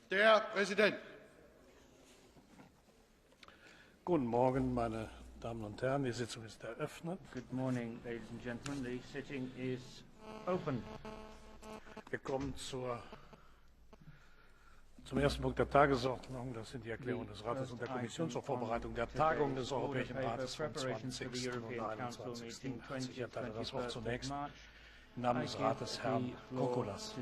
Der Präsident. Guten Morgen, meine Damen und Herren. Die Sitzung ist eröffnet. Good morning, ladies and gentlemen. The sitting is open. Wir kommen zum ersten Punkt der Tagesordnung. Das sind die Erklärungen des Rates und der Kommission zur Vorbereitung der Tagung des Europäischen Rates vom 20. und 21. März. Ich erteile das Wort zunächst im Namen des Rates Herrn Kourkoulas.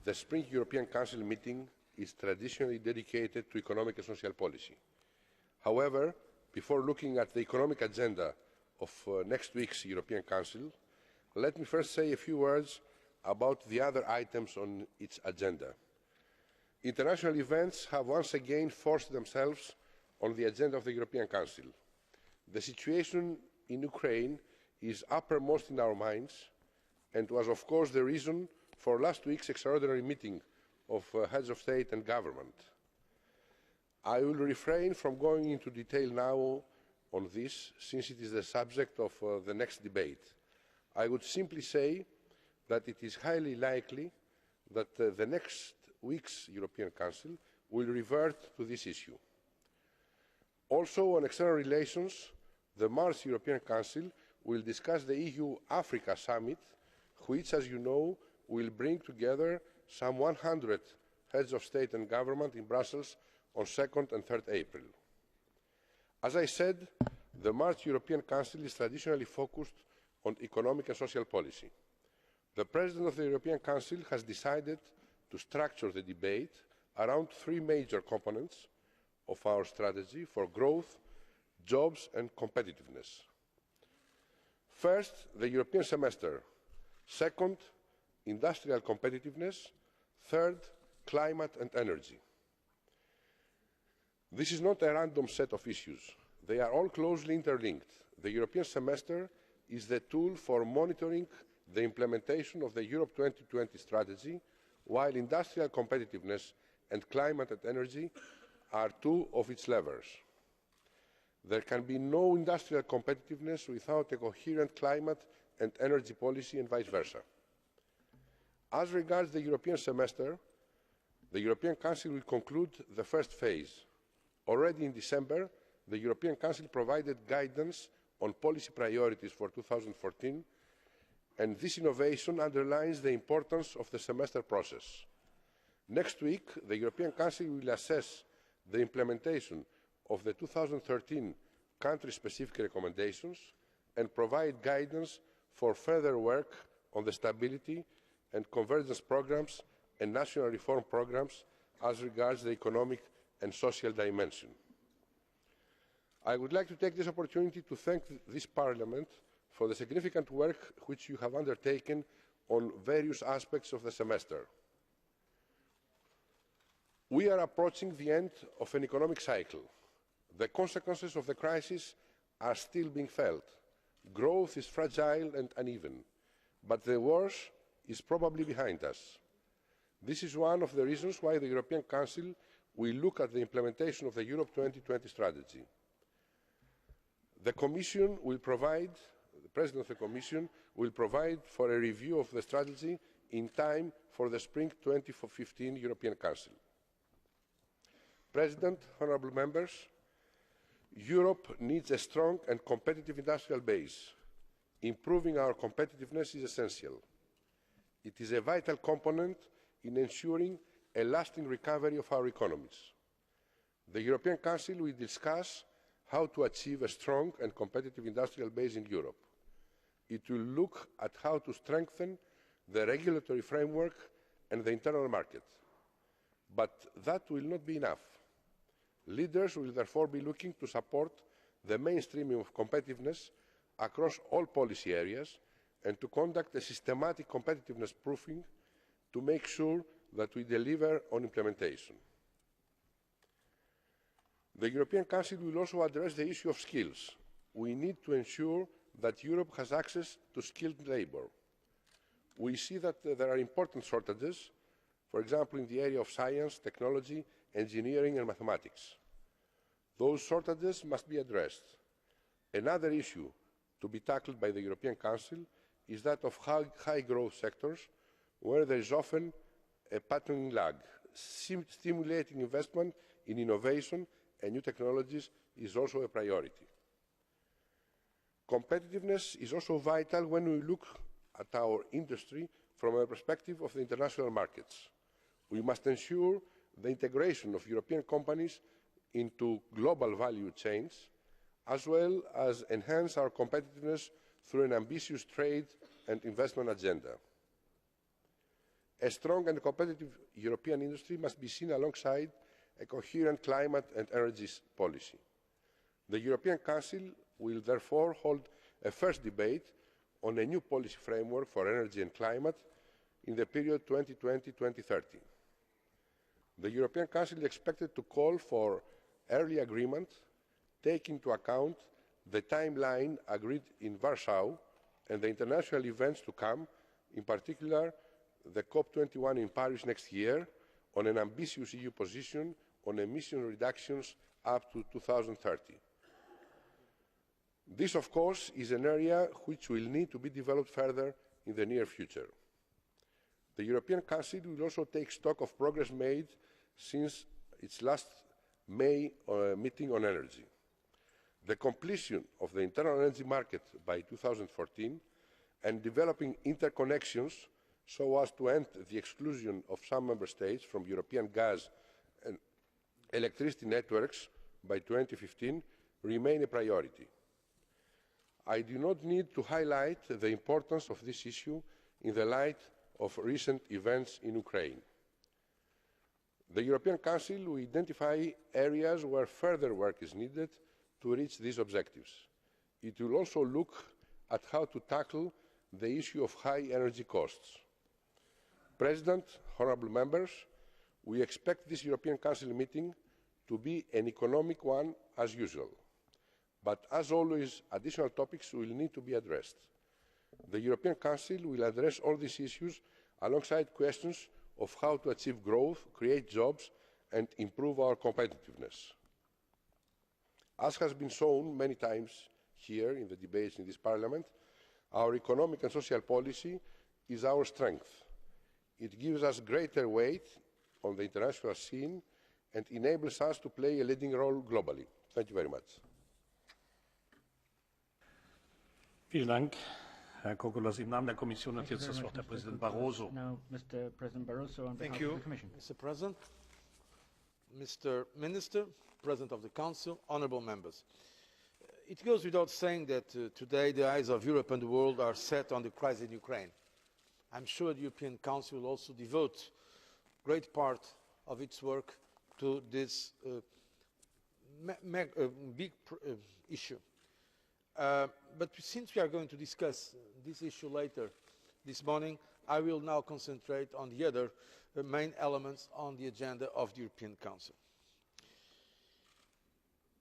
The Spring European Council meeting is traditionally dedicated to economic and social policy. However, before looking at the economic agenda of next week's European Council, let me first say a few words about the other items on its agenda. International events have once again forced themselves on the agenda of the European Council. The situation in Ukraine is uppermost in our minds and was, of course, the reason for last week's extraordinary meeting of heads of state and government. I will refrain from going into detail now on this, since it is the subject of the next debate. I would simply say that it is highly likely that the next week's European Council will revert to this issue. Also, on external relations, the March European Council will discuss the EU-Africa Summit, which, as you know, will bring together some 100 heads of state and government in Brussels on 2nd and 3rd April. As I said, the March European Council is traditionally focused on economic and social policy. The President of the European Council has decided to structure the debate around three major components of our strategy for growth, jobs and competitiveness. First, the European semester. Second, industrial competitiveness. Third, climate and energy. This is not a random set of issues. They are all closely interlinked. The European semester is the tool for monitoring the implementation of the Europe 2020 strategy, while industrial competitiveness and climate and energy are two of its levers. There can be no industrial competitiveness without a coherent climate and energy policy, and vice versa. As regards the European semester, the European Council will conclude the first phase. Already in December, the European Council provided guidance on policy priorities for 2014, and this innovation underlines the importance of the semester process. Next week, the European Council will assess the implementation of the 2013 country-specific recommendations and provide guidance for further work on the stability and convergence programmes and national reform programmes as regards the economic and social dimension. I would like to take this opportunity to thank this Parliament for the significant work which you have undertaken on various aspects of the semester. We are approaching the end of an economic cycle. The consequences of the crisis are still being felt. Growth is fragile and uneven, but the worst is probably behind us. This is one of the reasons why the European Council will look at the implementation of the Europe 2020 strategy. The Commission will provide, the President of the Commission will provide for a review of the strategy in time for the Spring 2015 European Council. President, honourable members, Europe needs a strong and competitive industrial base. Improving our competitiveness is essential. It is a vital component in ensuring a lasting recovery of our economies. The European Council will discuss how to achieve a strong and competitive industrial base in Europe. It will look at how to strengthen the regulatory framework and the internal market. But that will not be enough. Leaders will therefore be looking to support the mainstreaming of competitiveness across all policy areas and to conduct a systematic competitiveness proofing to make sure that we deliver on implementation. The European Council will also address the issue of skills. We need to ensure that Europe has access to skilled labour. We see that there are important shortages, for example in the area of science, technology, engineering and mathematics. Those shortages must be addressed. Another issue to be tackled by the European Council is that of high growth sectors, where there is often a pattern lag. Stimulating investment in innovation and new technologies is also a priority. Competitiveness is also vital when we look at our industry from a perspective of the international markets. We must ensure the integration of European companies into global value chains, as well as enhance our competitiveness through an ambitious trade and investment agenda. A strong and competitive European industry must be seen alongside a coherent climate and energy policy. The European Council will therefore hold a first debate on a new policy framework for energy and climate in the period 2020-2030. The European Council is expected to call for early agreement, taking into account the timeline agreed in Warsaw and the international events to come, in particular the COP21 in Paris next year, on an ambitious EU position on emission reductions up to 2030. This, of course, is an area which will need to be developed further in the near future. The European Council will also take stock of progress made since its last May meeting on energy. The completion of the internal energy market by 2014 and developing interconnections so as to end the exclusion of some member states from European gas and electricity networks by 2015 remain a priority. I do not need to highlight the importance of this issue in the light of recent events in Ukraine. The European Council will identify areas where further work is needed to reach these objectives. It will also look at how to tackle the issue of high energy costs. President, honourable members, we expect this European Council meeting to be an economic one as usual. But as always, additional topics will need to be addressed. The European Council will address all these issues alongside questions of how to achieve growth, create jobs and improve our competitiveness. As has been shown many times here in the debates in this Parliament, our economic and social policy is our strength. It gives us greater weight on the international scene and enables us to play a leading role globally. Thank you very much. Vielen Dank, Herr Kourkoulas. Im Namen der Kommission hat jetzt das Wort Herr Präsident Barroso. Now, Mr. President Barroso, on behalf of the Commission. Mr. President, Mr. Minister, President of the Council, honourable members. It goes without saying that today the eyes of Europe and the world are set on the crisis in Ukraine. I'm sure the European Council will also devote a great part of its work to this big issue. But since we are going to discuss this issue later this morning, I will now concentrate on the other main elements on the agenda of the European Council.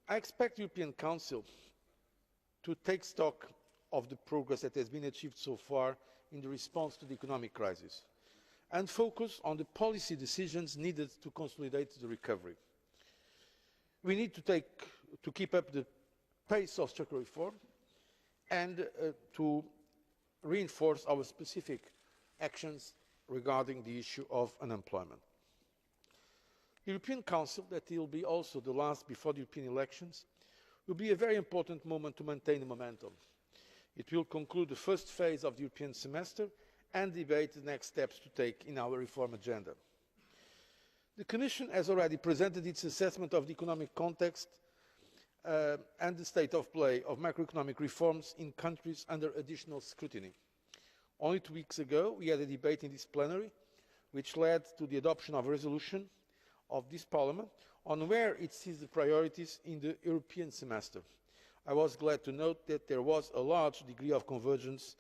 I expect the European Council to take stock of the progress that has been achieved so far in the response to the economic crisis and focus on the policy decisions needed to consolidate the recovery. We need to keep up the pace of structural reform and to reinforce our specific actions regarding the issue of unemployment. The European Council, that will be also the last before the European elections, will be a very important moment to maintain the momentum. It will conclude the first phase of the European semester and debate the next steps to take in our reform agenda. The Commission has already presented its assessment of the economic context and the state of play of macroeconomic reforms in countries under additional scrutiny. Only 2 weeks ago, we had a debate in this plenary, which led to the adoption of a resolution of this Parliament on where it sees the priorities in the European semester. I was glad to note that there was a large degree of convergence